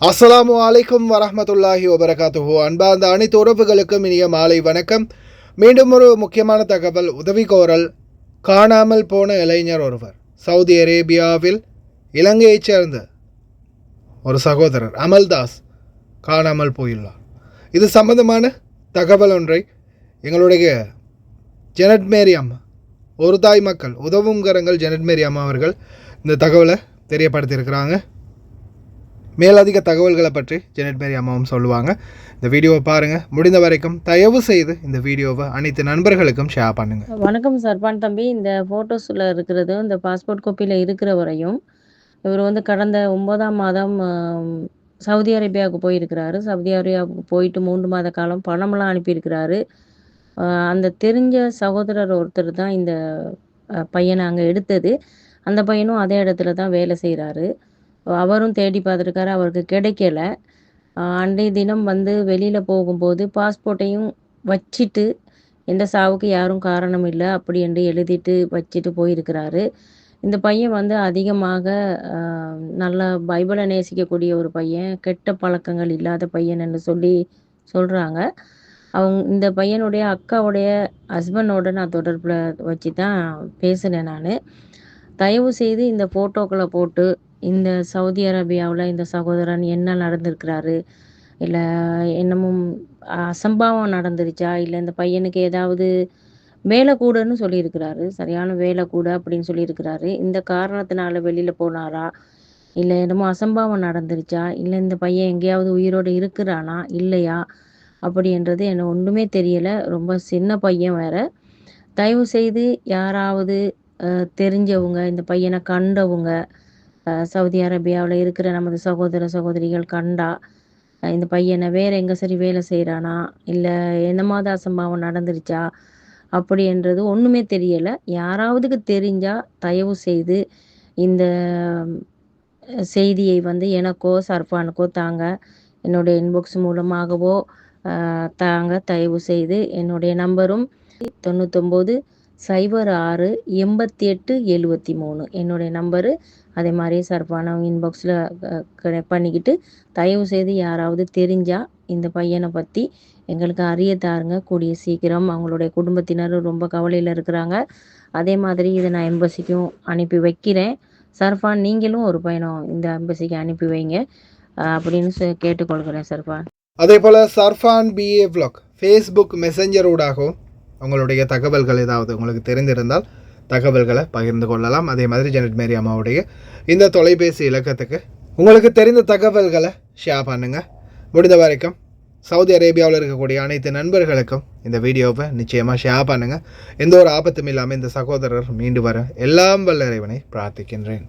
அஸ்ஸலாமு அலைக்கும் வரஹ்மத்துல்லாஹி வபரகாத்துஹு. அன்பார்ந்த அனைத்து உறவுகளுக்கும் இனிய மாலை வணக்கம். மீண்டும் ஒரு முக்கியமான தகவல். உதவிகோரல். காணாமல் போன இளைஞர் ஒருவர் சவுதி அரேபியாவில் இலங்கையைச் சேர்ந்த ஒரு சகோதரர் அமல்தாஸ் காணாமல் போயுள்ளார். இது சம்பந்தமான தகவல் ஒன்றை எங்களுடைய ஜெனட் மேரி அம்மா, ஒரு தாய் மக்கள் உதவும் கரங்கள் ஜெனட் மேரி அம்மா அவர்கள் இந்த தகவலை தெரியப்படுத்தியிருக்கிறாங்க. மேலதிக தகவல்களை பற்றி ஜெனட் மேரி அம்மாவும் சொல்லுவாங்க. இந்த வீடியோவை பாருங்கள். முடிந்த வரைக்கும் தயவு செய்து இந்த வீடியோவை அனைத்து நண்பர்களுக்கும் ஷேர் பண்ணுங்கள். வணக்கம் சர்பான் தம்பி. இந்த ஃபோட்டோஸில் இருக்கிறது இந்த பாஸ்போர்ட் காப்பியில் இருக்கிற வரையும் இவர் கடந்த 9ஆம் மாதம் சவுதி அரேபியாவுக்கு போயிருக்கிறாரு. சவுதி அரேபியாவுக்கு போயிட்டு 3 மாத காலம் பணமெல்லாம் அனுப்பியிருக்கிறாரு. அந்த தெரிஞ்ச சகோதரர் ஒருத்தர் தான் இந்த பையனை அங்கே எடுத்தது. அந்த பையனும் அதே இடத்துல தான் வேலை செய்கிறாரு. அவரும் தேடி பார்த்துருக்காரு, அவருக்கு கிடைக்கல. அன்றைய தினம் வெளியில் போகும்போது பாஸ்போர்ட்டையும் வச்சுட்டு எந்த சாவுக்கு யாரும் காரணம் இல்லை அப்படி என்று எழுதிட்டு வச்சுட்டு போயிருக்கிறாரு. இந்த பையன் அதிகமாக நல்லா பைபிளை நேசிக்கக்கூடிய ஒரு பையன், கெட்ட பழக்கங்கள் இல்லாத பையன் என்று சொல்கிறாங்க. இந்த பையனுடைய அக்காவுடைய ஹஸ்பண்டோட நான் தொடர்பில் வச்சு தான் பேசினேன் நான். தயவு செய்து இந்த ஃபோட்டோக்களை போட்டு இந்த சவுதி அரேபியாவில் இந்த சகோதரன் என்ன நடந்திருக்கிறாரு, இல்லை என்னமும் அசம்பாவம் நடந்துருச்சா, இல்லை இந்த பையனுக்கு ஏதாவது வேலை கூடன்னு சொல்லியிருக்கிறாரு, சரியான வேலை கூட அப்படின்னு சொல்லியிருக்கிறாரு. இந்த காரணத்தினால வெளியில் போனாரா, இல்லை என்னமோ அசம்பாவம் நடந்துருச்சா, இல்லை இந்த பையன் எங்கேயாவது உயிரோடு இருக்கிறானா இல்லையா அப்படின்றது எனக்கு ஒன்றுமே தெரியலை. ரொம்ப சின்ன பையன் வேறு. தயவு செய்து யாராவது தெரிஞ்சவங்க, இந்த பையனை கண்டவங்க, சவுதி அரேபியாவில் இருக்கிற நமது சகோதர சகோதரிகள் கண்டா இந்த பையனை வேறு எங்கே சரி வேலை செய்கிறானா, இல்லை என்ன மாதிரி அசம்பாவம் நடந்துருச்சா அப்படின்றது ஒன்றுமே தெரியலை. யாராவதுக்கு தெரிஞ்சால் தயவு செய்து இந்த செய்தியை எனக்கோ சர்ஃபானுக்கோ தாங்க. என்னுடைய இன்பாக்ஸ் மூலமாகவோ தாங்க தயவு செய்து. என்னுடைய நம்பரும் 99 06 88 73 என்னுடைய நம்பரு. அதே மாதிரி சர்ஃபான இன்பாக்ஸில் கனெக்ட் பண்ணிக்கிட்டு தயவு செய்து யாராவது தெரிஞ்சால் இந்த பையனை பற்றி எங்களுக்கு அறிய தாருங்க. கூடிய சீக்கிரம். அவங்களுடைய குடும்பத்தினரும் ரொம்ப கவலையில் இருக்கிறாங்க. அதே மாதிரி இதை நான் எம்பசிக்கும் அனுப்பி வைக்கிறேன். சர்ஃபான், நீங்களும் ஒரு பயணம் இந்த எம்பசிக்கு அனுப்பி வைங்க அப்படின்னு கேட்டுக்கொள்கிறேன் சர்ஃபான். அதே போல் சர்ஃபான் BA vlog ஃபேஸ்புக் மெசஞ்சர் ஊடாகவும் உங்களுடைய தகவல்கள் ஏதாவது உங்களுக்கு தெரிந்திருந்தால் தகவல்களை பகிர்ந்து கொள்ளலாம். அதே மாதிரி ஜெனட் மேரி அம்மாவுடைய இந்த தொலைபேசி இலக்கத்துக்கு உங்களுக்கு தெரிந்த தகவல்களை ஷேர் பண்ணுங்கள். முடிந்த வரைக்கும் சவுதி அரேபியாவில் இருக்கக்கூடிய அனைத்து நண்பர்களுக்கும் இந்த வீடியோவை நிச்சயமாக ஷேர் பண்ணுங்கள். எந்த ஒரு ஆபத்தும் இல்லாமல் இந்த சகோதரர் மீண்டு வர எல்லாம் வல்ல இறைவனை பிரார்த்திக்கின்றேன்.